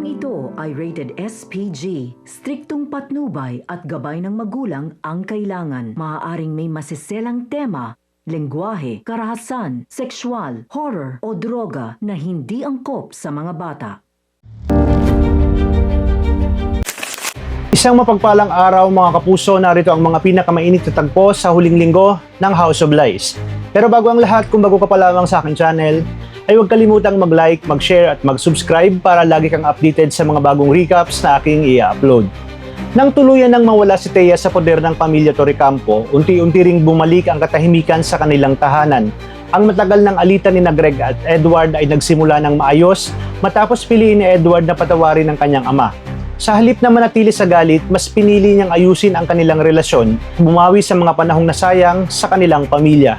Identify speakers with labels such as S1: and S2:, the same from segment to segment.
S1: Programang ito ay rated SPG. Striktong patnubay at gabay ng magulang ang kailangan. Maaaring may masiselang tema, lengguwahe, karahasan, sexual, horror o droga na hindi angkop sa mga bata.
S2: Isang mapagpalang araw mga kapuso, narito ang mga pinakamainit na tagpo sa huling linggo ng House of Lies. Pero bago ang lahat, kung bago ka pa lamang sa aking channel, ay huwag kalimutang mag-like, mag-share at mag-subscribe para lagi kang updated sa mga bagong recaps na aking i-upload. Nang tuluyan nang mawala si Thea sa poder ng pamilya Torrecampo, unti-unti ring bumalik ang katahimikan sa kanilang tahanan. Ang matagal ng alitan ni Greg at Edward ay nagsimula ng maayos matapos piliin ni Edward na patawarin ng kanyang ama. Sa halip na manatili sa galit, mas pinili niyang ayusin ang kanilang relasyon, bumawi sa mga panahong nasayang sa kanilang pamilya.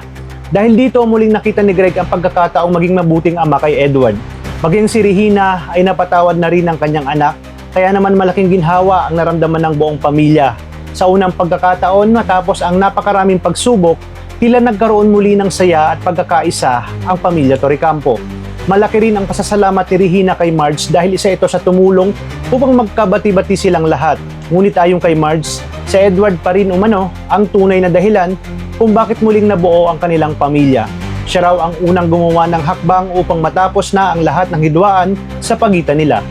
S2: Dahil dito, muling nakita ni Greg ang pagkakataong maging mabuting ama kay Edward. Maging si Regina ay napatawad na rin ang kanyang anak, kaya naman malaking ginhawa ang naramdaman ng buong pamilya. Sa unang pagkakataon, matapos ang napakaraming pagsubok, tila nagkaroon muli ng saya at pagkakaisa ang pamilya Torrecampo. Malaki rin ang pasasalamat ni Regina kay Marge dahil isa ito sa tumulong upang magkabati-bati silang lahat. Ngunit ayon kay Marge, si Edward pa rin umano ang tunay na dahilan kung bakit muling nabuo ang kanilang pamilya. Siya raw ang unang gumawa ng hakbang upang matapos na ang lahat ng hidwaan sa pagitan nila.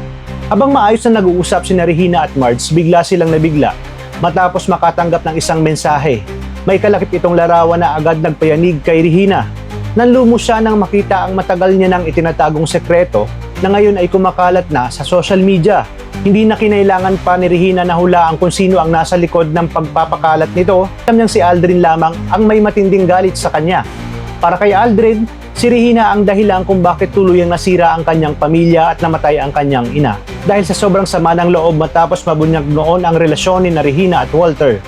S2: Habang maayos na nag-uusap sina Regina at Marge, bigla silang nabigla matapos makatanggap ng isang mensahe. May kalakip itong larawan na agad nagpayanig kay Regina. Nanlumo siya nang makita ang matagal niya nang itinatagong sekreto na ngayon ay kumakalat na sa social media. Hindi na kinailangan pa ni Regina na hulaan kung sino ang nasa likod ng pagpapakalat nito. Alam niyang si Aldrin lamang ang may matinding galit sa kanya. Para kay Aldrin, si Regina ang dahilan kung bakit tuluyang nasira ang kanyang pamilya at namatay ang kanyang ina. Dahil sa sobrang sama ng loob matapos mabunyag noon ang relasyon ni Regina at Walter.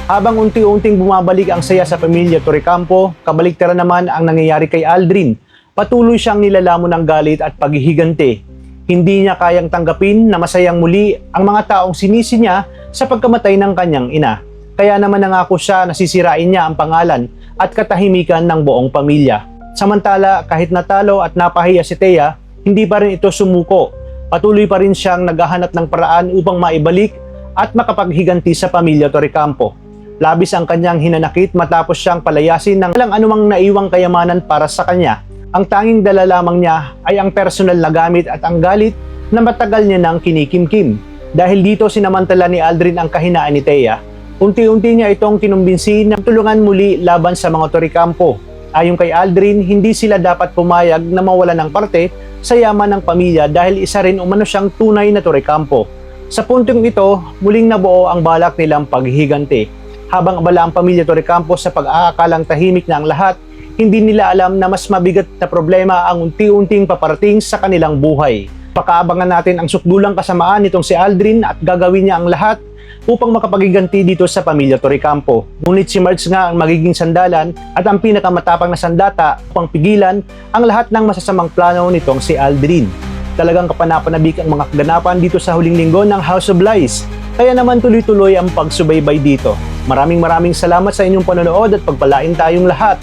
S2: Habang unti-unting bumabalik ang saya sa pamilya Torrecampo, kabaliktaran naman ang nangyayari kay Aldrin. Patuloy siyang nilalamon ng galit at paghihigante. Hindi niya kayang tanggapin na masayang muli ang mga taong sinisi niya sa pagkamatay ng kanyang ina. Kaya naman nangako siya na sisirain niya ang pangalan at katahimikan ng buong pamilya. Samantala, kahit natalo at napahiya si Thea, hindi pa rin ito sumuko. Patuloy pa rin siyang naghahanap ng paraan upang maibalik at makapaghiganti sa pamilya Torrecampo. Labis ang kanyang hinanakit matapos siyang palayasin ng walang anumang naiwang kayamanan para sa kanya. Ang tanging dala lamang niya ay ang personal na gamit at ang galit na matagal niya nang kinikimkim. Dahil dito sinamantala ni Aldrin ang kahinaan ni Thea. Unti-unti niya itong kinumbinsi na tulungan muli laban sa mga Torrecampo. Ayon kay Aldrin, hindi sila dapat pumayag na mawala ng parte sa yaman ng pamilya dahil isa rin umano siyang tunay na Torrecampo. Sa puntong ito, muling nabuo ang balak nilang paghihiganti. Habang abala ang pamilya Torrecampo sa pag-aakalang tahimik na ang lahat, hindi nila alam na mas mabigat na problema ang unti-unting paparating sa kanilang buhay. Pakaabangan natin ang sukdulang kasamaan nitong si Aldrin at gagawin niya ang lahat upang makapaghiganti dito sa pamilya Torrecampo. Ngunit si Marge nga ang magiging sandalan at ang pinakamatapang na sandata upang pigilan ang lahat ng masasamang plano nitong si Aldrin. Talagang kapanapanabik ang mga kaganapan dito sa huling linggo ng House of Lies. Kaya naman tuloy-tuloy ang pagsubaybay dito. Maraming salamat sa inyong panonood at pagpalain tayong lahat,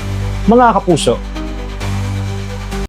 S2: mga kapuso.